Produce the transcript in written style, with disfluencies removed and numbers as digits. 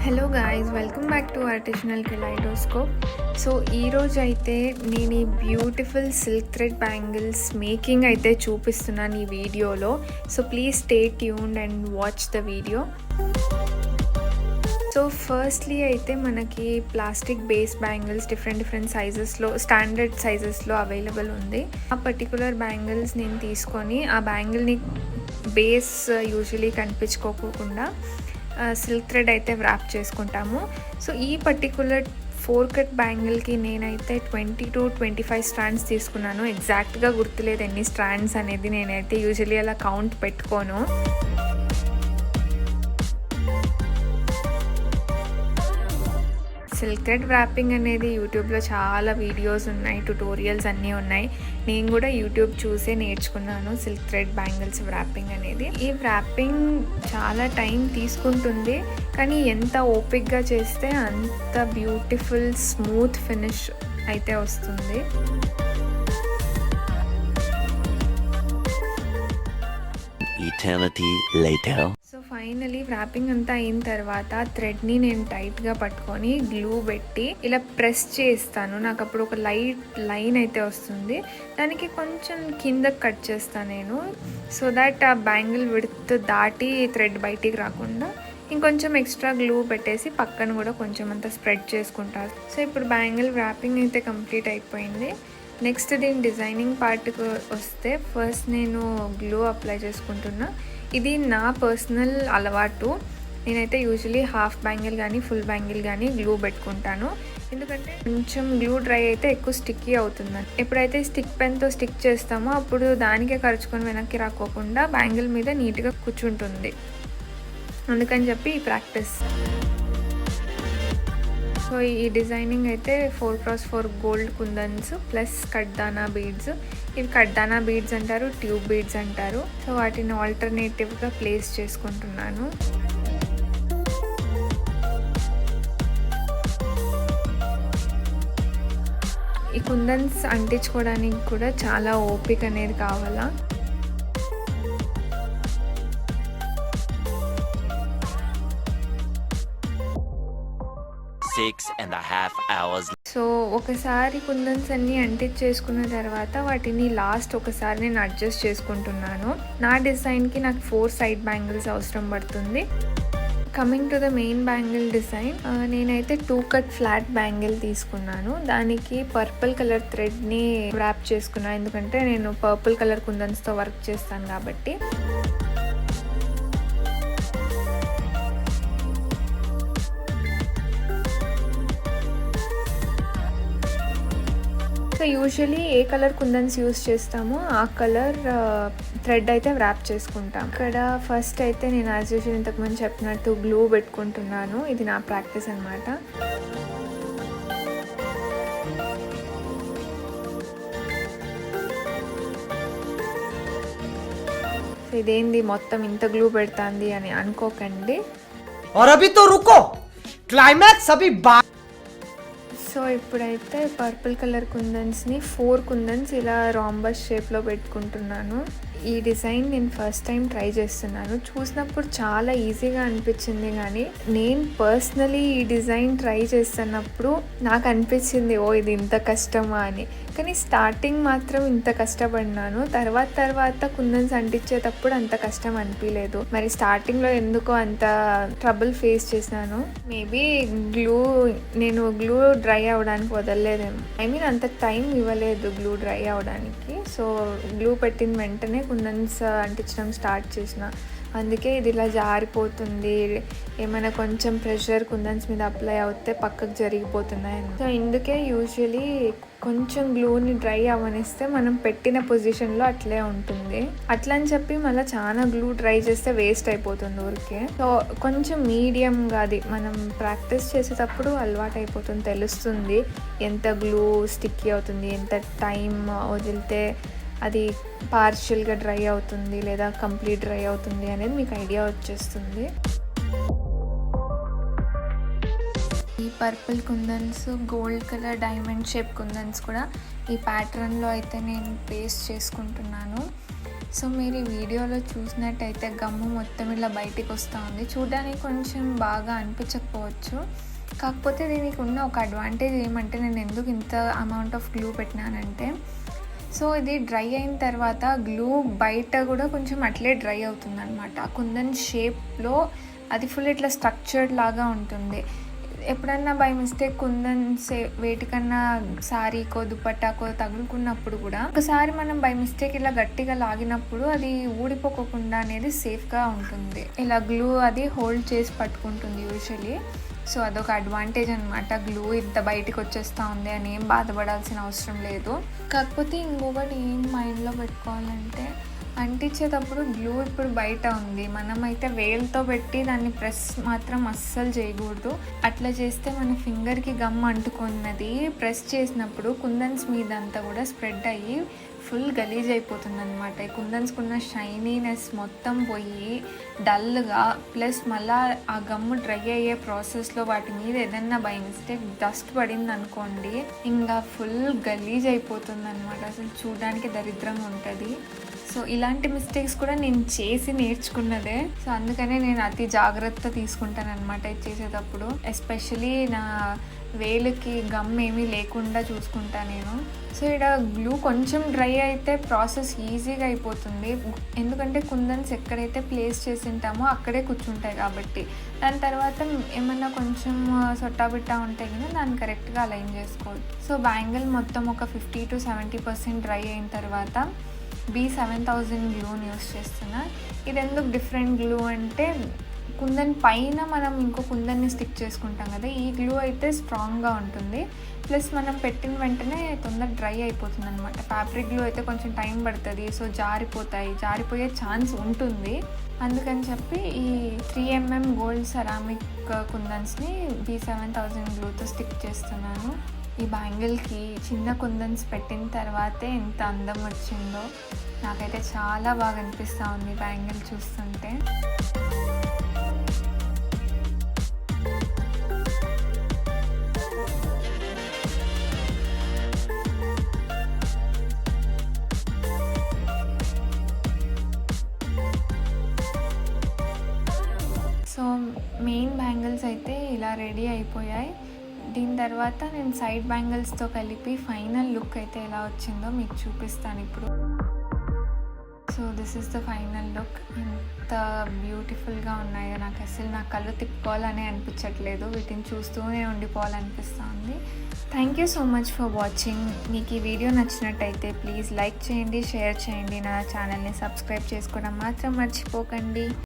Hello guys, welcome back to artisanal kaleidoscope. So ఈరోజు అయితే నేను ఈ beautiful silk thread bangles making అయితే చూపిస్తున్నాను ఈ వీడియోలో. So please stay tuned and watch the video. So firstly అయితే మనకి ప్లాస్టిక్ బేస్ బ్యాంగిల్స్ డిఫరెంట్ సైజెస్లో, స్టాండర్డ్ సైజెస్లో అవైలబుల్ ఉంది. ఆ పర్టికులర్ బ్యాంగిల్స్ నేను తీసుకొని ఆ బ్యాంగిల్ని బేస్ యూజువలీ కనిపించుకోకుండా సిల్క్ థ్రెడ్ అయితే వ్రాప్ చేసుకుంటాము. సో ఈ పర్టికులర్ 4 కట్ బ్యాంగిల్కి నేనైతే 20 to 25 స్ట్రాండ్స్ తీసుకున్నాను. ఎగ్జాక్ట్గా గుర్తులేదు ఎన్ని స్ట్రాండ్స్ అనేది, నేనైతే యూజువలీ అలా కౌంట్ పెట్టుకోను. సిల్క్ థ్రెడ్ వ్రాపింగ్ అనేది యూట్యూబ్లో చాలా వీడియోస్ ఉన్నాయి, ట్యుటోరియల్స్ అన్నీ ఉన్నాయి. నేను కూడా యూట్యూబ్ చూసే నేర్చుకున్నాను సిల్క్ థ్రెడ్ బ్యాంగిల్స్ వ్రాపింగ్ అనేది. ఈ వ్రాపింగ్ చాలా టైం తీసుకుంటుంది, కానీ ఎంత ఓపిక్గా చేస్తే అంత బ్యూటిఫుల్ స్మూత్ ఫినిష్ అయితే వస్తుంది. Eternity later. So finally wrapping అంతా అయిన తర్వాత థ్రెడ్ని నేను టైట్గా పట్టుకొని గ్లూ పెట్టి ఇలా ప్రెస్ చేస్తాను. నాకు అప్పుడు ఒక లైన్ అయితే వస్తుంది. దానికి కొంచెం కింద కట్ చేస్తాను నేను, సో దట్ ఆ బ్యాంగిల్ విడ్త్ దాటి థ్రెడ్ బయటికి రాకుండా ఇంకొంచెం ఎక్స్ట్రా గ్లూ పెట్టేసి పక్కన కూడా కొంచెం అంతా స్ప్రెడ్ చేసుకుంటాను. సో ఇప్పుడు బ్యాంగిల్ వ్రాపింగ్ అయితే కంప్లీట్ అయిపోయింది. నెక్స్ట్ దీని డిజైనింగ్ పార్ట్కి వస్తే ఫస్ట్ నేను గ్లూ అప్లై చేసుకుంటున్నా. ఇది నా పర్సనల్ అలవాటు. నేనైతే యూజువలీ హాఫ్ బ్యాంగిల్ కానీ ఫుల్ బ్యాంగిల్ కానీ గ్లూ పెట్టుకుంటాను, ఎందుకంటే కొంచెం గ్లూ డ్రై అయితే ఎక్కువ స్టిక్కీ అవుతుందని. ఎప్పుడైతే స్టిక్ పెన్తో స్టిక్ చేస్తామో అప్పుడు దానికే ఖర్చుకొని వెనక్కి రాకోకుండా బ్యాంగిల్ మీద నీట్గా కూర్చుంటుంది. అందుకని చెప్పి ఈ ప్రాక్టీస్. సో ఈ డిజైనింగ్ అయితే 4x4 గోల్డ్ కుందన్స్ ప్లస్ కడ్దానా బీడ్స్. ఇవి కడ్దానా బీడ్స్ అంటారు, ట్యూబ్ బీడ్స్ అంటారు. సో వాటిని ఆల్టర్నేటివ్గా ప్లేస్ చేసుకుంటున్నాను. ఈ కుందన్స్ అంటించుకోవడానికి కూడా చాలా ఓపిక అనేది కావాలా. 6.5 hours. సో ఒకసారి కుందన్స్ అన్నీ అంటించేసుకున్న తర్వాత వాటిని లాస్ట్ ఒకసారి నేను అడ్జస్ట్ చేసుకుంటున్నాను. నా డిజైన్కి నాకు 4 సైడ్ బ్యాంగిల్స్ అవసరం పడుతుంది. Coming to the main bangle design, నేనైతే 2 కట్ ఫ్లాట్ బ్యాంగిల్ తీసుకున్నాను. దానికి పర్పుల్ కలర్ థ్రెడ్ని వ్రాప్ చేసుకున్నాను, ఎందుకంటే నేను పర్పుల్ కలర్ కుందన్స్తో వర్క్ చేస్తాను కాబట్టి. సో యూజువలీ ఏ కలర్ కుందన్స్ యూస్ చేస్తామో ఆ కలర్ థ్రెడ్ అయితే వ్రాప్ చేసుకుంటాం. ఇక్కడ ఫస్ట్ అయితే నేను యాజ్ యూజువల్ ఇంతకుముందు చెప్పినట్టు గ్లూ పెట్టుకుంటున్నాను. ఇది నా ప్రాక్టీస్ అనమాట. ఇదేంది మొత్తం ఇంత గ్లూ పెడుతుంది అని అనుకోకండి. సో ఇప్పుడైతే పర్పుల్ కలర్ కుందన్స్ని 4 కుందన్స్ ఇలా రాంబస్ షేప్లో పెట్టుకుంటున్నాను. ఈ డిజైన్ నేను ఫస్ట్ టైం ట్రై చేస్తున్నాను. చూసినప్పుడు చాలా ఈజీగా అనిపించింది, కానీ నేను పర్సనలీ ఈ డిజైన్ ట్రై చేస్తున్నప్పుడు నాకు అనిపించింది ఓ ఇది ఇంత కష్టమా అని. కానీ స్టార్టింగ్ మాత్రం ఇంత కష్టపడినాను, తర్వాత కుందన్స్ అంటించేటప్పుడు అంత కష్టం అనిపించలేదు. మరి స్టార్టింగ్లో ఎందుకో అంత ట్రబుల్ ఫేస్ చేశాను. మేబీ నేను గ్లూ డ్రై అవ్వడానికి వదలలేదేమో, అంత టైం ఇవ్వలేదు గ్లూ డ్రై అవ్వడానికి. సో గ్లూ పెట్టిన వెంటనే కుందన్స్ అంటించడం స్టార్ట్ చేసిన, అందుకే ఇది ఇలా జారిపోతుంది. ఏమైనా కొంచెం ప్రెషర్ కుందన్స్ మీద అప్లై అవుతే పక్కకు జరిగిపోతున్నాయి. సో ఇందుకే యూజువలీ కొంచెం గ్లూని డ్రై అవ్వనిస్తే మనం పెట్టిన పొజిషన్లో అట్లే ఉంటుంది. అట్లా అని చెప్పి మళ్ళీ చాలా గ్లూ డ్రై చేస్తే వేస్ట్ అయిపోతుంది ఊరికే. సో కొంచెం మీడియంగా, అది మనం ప్రాక్టీస్ చేసేటప్పుడు అలవాటు అయిపోతుంది, తెలుస్తుంది ఎంత గ్లూ స్టిక్కీ అవుతుంది, ఎంత టైం వదిలితే అది పార్షియల్గా డ్రై అవుతుంది లేదా కంప్లీట్ డ్రై అవుతుంది అనేది మీకు ఐడియా వచ్చేస్తుంది. ఈ పర్పుల్ కుందన్స్, గోల్డ్ కలర్ డైమండ్ షేప్ కుందన్స్ కూడా ఈ ప్యాటర్న్లో అయితే నేను పేస్ట్ చేసుకుంటున్నాను. సో మీరు ఈ వీడియోలో చూసినట్టయితే గమ్ము మొత్తం ఇలా బయటికి వస్తూ ఉంది. చూడడానికి కొంచెం బాగా అనిపించకపోవచ్చు, కాకపోతే దీనికి ఉన్న ఒక అడ్వాంటేజ్ ఏమంటే నేను ఎందుకు ఇంత అమౌంట్ ఆఫ్ గ్లూ పెట్టినానంటే, సో ఇది డ్రై అయిన తర్వాత గ్లూ బయట కూడా కొంచెం అట్లే డ్రై అవుతుంది అనమాట. ఆ కుందన్ షేప్లో అది ఫుల్ ఇట్లా స్ట్రక్చర్డ్ లాగా ఉంటుంది. ఎప్పుడన్నా బై మిస్టేక్ కుందన్స్ వేటికన్నా శారీకో దుపట్టాకో తగులుకున్నప్పుడు కూడా ఒకసారి మనం బై మిస్టేక్ ఇలా గట్టిగా లాగినప్పుడు అది ఊడిపోకుండా అనేది సేఫ్గా ఉంటుంది. ఇలా గ్లూ అది హోల్డ్ చేసి పట్టుకుంటుంది యూజువలీ. సో అదొక అడ్వాంటేజ్ అనమాట. గ్లూ ఇంత బయటికి వచ్చేస్తూ ఉంది అని ఏం బాధపడాల్సిన అవసరం లేదు. కాకపోతే ఇంకొకటి ఏం మైండ్లో పెట్టుకోవాలంటే, అంటించేటప్పుడు గ్లూ ఇప్పుడు బయట ఉంది, మనమైతే వేలుతో పెట్టి దాన్ని ప్రెస్ మాత్రం అస్సలు చేయకూడదు. అట్లా చేస్తే మన ఫింగర్కి గమ్ అంటుకున్నది ప్రెస్ చేసినప్పుడు కుందన్స్ మీద అంతా కూడా స్ప్రెడ్ అయ్యి ఫుల్ గలీజ్ అయిపోతుంది అనమాట. ఈ కుందన్స్కున్న షైనీనెస్ మొత్తం పోయి డల్గా, ప్లస్ మళ్ళీ ఆ గమ్ము డ్రై అయ్యే ప్రాసెస్లో వాటి మీద ఏదన్నా బై మిస్టేక్ డస్ట్ పడింది అనుకోండి, ఇంకా ఫుల్ గలీజ్ అయిపోతుంది అనమాట. అసలు చూడడానికి దరిద్రంగా ఉంటుంది. సో ఇలాంటి మిస్టేక్స్ కూడా నేను చేసి నేర్చుకున్నదే. సో అందుకనే నేను అతి జాగ్రత్త తీసుకుంటాను అనమాట ఇది చేసేటప్పుడు. ఎస్పెషలీ నా వేలుకి గమ్ ఏమీ లేకుండా చూసుకుంటా నేను. సో ఇక్కడ గ్లూ కొంచెం డ్రై అయితే ప్రాసెస్ ఈజీగా అయిపోతుంది, ఎందుకంటే కుందన్స్ ఎక్కడైతే ప్లేస్ చేసి ఉంటామో అక్కడే కూర్చుంటాయి కాబట్టి. దాని తర్వాత ఏమన్నా కొంచెం సొట్టాబిట్టా ఉంటే కానీ దాన్ని కరెక్ట్గా అలైన్ చేసుకోవచ్చు. సో బ్యాంగిల్ మొత్తం ఒక 50 to 70% డ్రై అయిన తర్వాత B7000 గ్లూని యూస్ చేస్తున్నా. ఇది ఎందుకు డిఫరెంట్ గ్లూ అంటే, కుందన్ పైన మనం ఇంకో కుందన్ని స్టిక్ చేసుకుంటాం కదా, ఈ గ్లూ అయితే స్ట్రాంగ్గా ఉంటుంది, ప్లస్ మనం పెట్టిన వెంటనే తొందర డ్రై అయిపోతుంది అనమాట. ఫ్యాబ్రిక్ గ్లూ అయితే కొంచెం టైం పడుతుంది, సో జారిపోయే ఛాన్స్ ఉంటుంది. అందుకని చెప్పి ఈ 3mm గోల్డ్ సెరామిక్ కుందన్స్ని B7000 గ్లూతో స్టిక్ చేస్తున్నాను. ఈ బ్యాంగిల్కి చిన్న కుందన్స్ పెట్టిన తర్వాతే ఎంత అందం వచ్చిందో. నాకైతే చాలా బాగా అనిపిస్తూ ఉంది బ్యాంగిల్ చూస్తుంటే. సో మెయిన్ బ్యాంగిల్స్ అయితే ఇలా రెడీ అయిపోయాయి. దీని తర్వాత నేను సైడ్ బ్యాంగిల్స్తో కలిపి ఫైనల్ లుక్ అయితే ఎలా వచ్చిందో మీకు చూపిస్తాను ఇప్పుడు. So this is the final look. ఎంత బ్యూటిఫుల్గా ఉన్నాయో, నా కళ్ళు తిప్పుకోవాలని అనిపించట్లేదు, వీటిని చూస్తూనే ఉండిపోవాలనిపిస్తుంది. Thank you so much for watching. మీకు ఈ వీడియో నచ్చినట్టయితే ప్లీజ్ లైక్ చేయండి, షేర్ చేయండి, నా ఛానల్ని సబ్స్క్రైబ్ చేసుకోవడం మాత్రం మర్చిపోకండి.